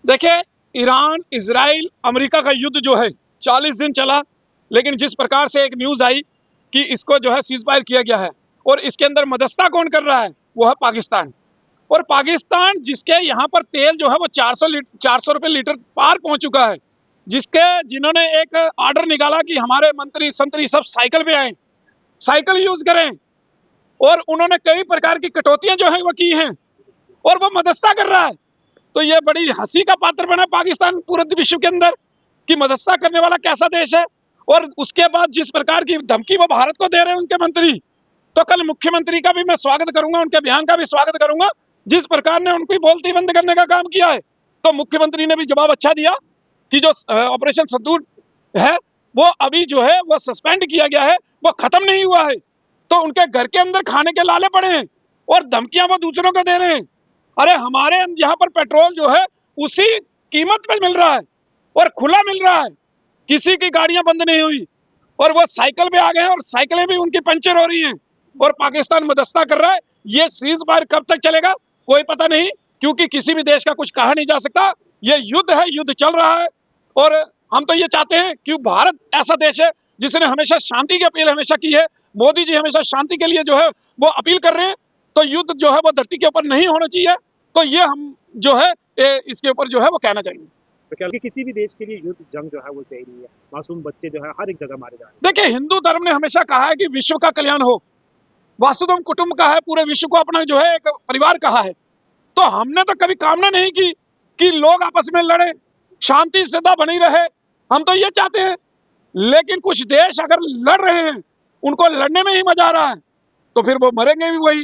देखिए, Iran, Israel, America का युद्ध जो है 40 दिन चला, लेकिन जिस प्रकार से एक न्यूज आई कि इसको जो है सीज फायर किया गया है और इसके अंदर मदस्ता कौन कर रहा है, वो है पाकिस्तान। और पाकिस्तान जिसके यहाँ पर तेल जो है वो 400 रुपए लीटर पार पहुंच चुका है, जिन्होंने एक ऑर्डर निकाला कि हमारे मंत्री संतरी सब साइकिल पे आए, साइकिल यूज करें, और उन्होंने कई प्रकार की कटौतियां जो है वो की हैं और वो मदस्ता कर रहा है। तो ये बड़ी हंसी का पात्र बना पाकिस्तान पूरे विश्व के अंदर कि मदस्ता करने वाला कैसा देश है। और उसके बाद जिस प्रकार की धमकी वो भारत को दे रहे हैं उनके मंत्री, तो कल मुख्यमंत्री का भी मैं स्वागत करूंगा, उनके बयान का भी स्वागत करूंगा। जिस प्रकार ने उनकी बोलती बंद करने का काम किया है, तो मुख्यमंत्री ने भी जवाब अच्छा दिया कि जो ऑपरेशन सिंदूर है वो अभी जो है वो सस्पेंड किया गया है, वो खत्म नहीं हुआ है। तो उनके घर के अंदर खाने के लाले पड़े हैं और धमकियां वो दूसरों को दे रहे हैं। अरे हमारे यहाँ पर पेट्रोल जो है उसी कीमत पे मिल रहा है और खुला मिल रहा है, किसी की गाड़ियां बंद नहीं हुई, और वो साइकिल पे आ गए हैं और साइकिलें भी उनकी पंचर हो रही हैं और पाकिस्तान मदस्ता कर रहा है। ये सीज फायर कब तक चलेगा कोई पता नहीं, क्योंकि किसी भी देश का कुछ कहा नहीं जा सकता। ये युद्ध है, युद्ध चल रहा है। और हम तो ये चाहते हैं कि भारत ऐसा देश है जिसने हमेशा शांति की अपील हमेशा की है। मोदी जी हमेशा शांति के लिए जो है वो अपील कर रहे हैं, तो युद्ध जो है वो धरती के ऊपर नहीं होना चाहिए। तो ये हम जो है इसके ऊपर जो है वो कहना चाहिए। तो क्या किसी भी देश के लिए युद्ध जंग जो है वो सही नहीं है, मासूम बच्चे जो है हर एक जगह मारे जा रहे हैं। देखिए, हिंदू धर्म ने हमेशा कहा है कि विश्व का कल्याण हो, वासुदेव कुटुंब का है, पूरे विश्व को अपना जो है एक परिवार कहा है। तो हमने तो कभी कामना नहीं की कि लोग आपस में लड़े, शांति सदा बनी रहे, हम तो ये चाहते हैं। लेकिन कुछ देश अगर लड़ रहे हैं, उनको लड़ने में ही मजा आ रहा है, तो फिर वो मरेंगे भी वही।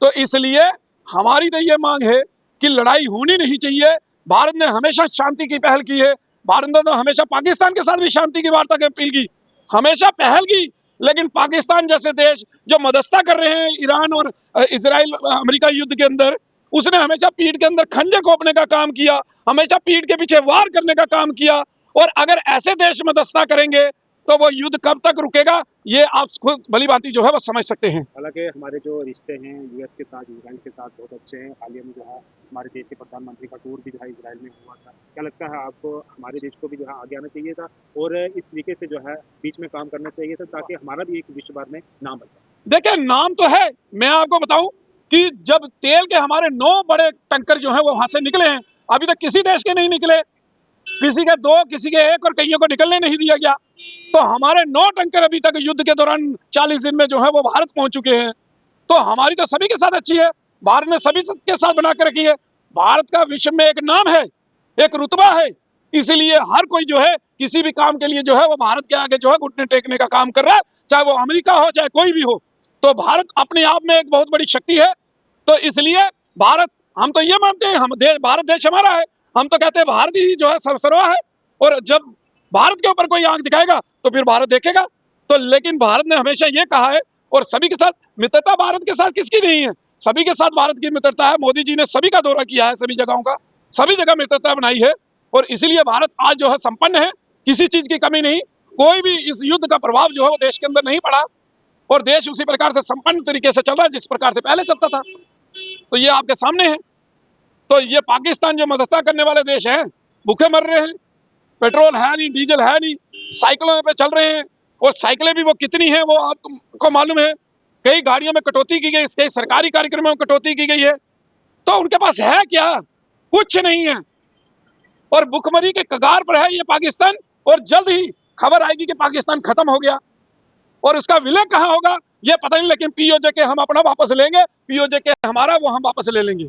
तो इसलिए हमारी तो ये मांग है कि लड़ाई होनी नहीं चाहिए। भारत ने हमेशा शांति की पहल की है, भारत ने तो हमेशा पाकिस्तान के साथ भी शांति की वार्ता की अपील की, हमेशा पहल की। लेकिन पाकिस्तान जैसे देश जो मदस्ता कर रहे हैं ईरान और इजराइल अमेरिका युद्ध के अंदर, उसने हमेशा पीठ के अंदर खंजर घोंपने का काम किया, हमेशा पीठ के पीछे वार करने का काम किया। और अगर ऐसे देश मदस्ता करेंगे तो वो युद्ध कब तक रुकेगा, ये आप खुद भली भांति जो है वो समझ सकते हैं। हालांकि हमारे जो रिश्ते हैं यूएस के साथ, इजराइल के साथ बहुत अच्छे हैं। हाल ही में जो है हमारे देश के प्रधानमंत्री का टूर भी जो है इजराइल में हुआ था। क्या लगता है आपको हमारे देश को भी जो है आगे आना चाहिए था और इस तरीके से जो है बीच में काम करना चाहिए था, ताकि हमारा भी एक विश्व भर में नाम बन जाए? देखिए, नाम तो है, मैं आपको बताऊं कि जब तेल के हमारे 9 बड़े टैंकर जो है वो वहां से निकले हैं, अभी तक किसी देश के नहीं निकले, किसी के 2, किसी के 1 और कईयों को निकलने नहीं दिया गया। तो हमारे 9 टैंकर अभी तक युद्ध के दौरान 40 दिन में जो है वो भारत पहुंच चुके हैं। तो हमारी तो सभी के साथ अच्छी है, भारत ने सभी के साथ बना के रखी है। भारत का विश्व में एक नाम है, एक रुतबा है, इसलिए हर कोई जो है किसी भी काम के लिए जो है वो भारत के आगे जो है घुटने टेकने का काम कर रहा है, चाहे वो अमेरिका हो चाहे कोई भी हो। तो भारत अपने आप में एक बहुत बड़ी शक्ति है। तो इसलिए भारत, हम तो ये मानते हैं भारत देश हमारा है, हम तो कहते हैं भारत ही जो है सर्वसर्वा है। और जब भारत के ऊपर कोई आंख दिखाएगा तो फिर भारत देखेगा। तो लेकिन भारत ने हमेशा ये कहा है, और सभी के साथ मित्रता भारत के साथ किसकी नहीं है, सभी के साथ भारत की मित्रता है। मोदी जी ने सभी का दौरा किया है, सभी जगहों का, सभी जगह मित्रता बनाई है। और इसलिए भारत आज जो है संपन्न है, किसी चीज की कमी नहीं, कोई भी इस युद्ध का प्रभाव जो है वो देश के अंदर नहीं पड़ा, और देश उसी प्रकार से संपन्न तरीके से चल रहा है जिस प्रकार से पहले चलता था। तो ये आपके सामने है। तो ये पाकिस्तान जो मदस्ता करने वाले देश हैं, भूखे मर रहे हैं, पेट्रोल है नहीं, डीजल है नहीं, साइकिलों पे चल रहे हैं, और साइकिलें भी वो कितनी हैं वो आपको मालूम है। कई गाड़ियों में कटौती की गई, कई सरकारी कार्यक्रमों में कटौती की गई है। तो उनके पास है क्या, कुछ नहीं है, और भुखमरी के कगार पर है ये पाकिस्तान। और जल्द ही खबर आएगी कि पाकिस्तान खत्म हो गया, और उसका विलय कहाँ होगा ये पता नहीं, लेकिन पीओजे के हम अपना वापस लेंगे, पीओजे के हमारा वो हम वापस ले लेंगे।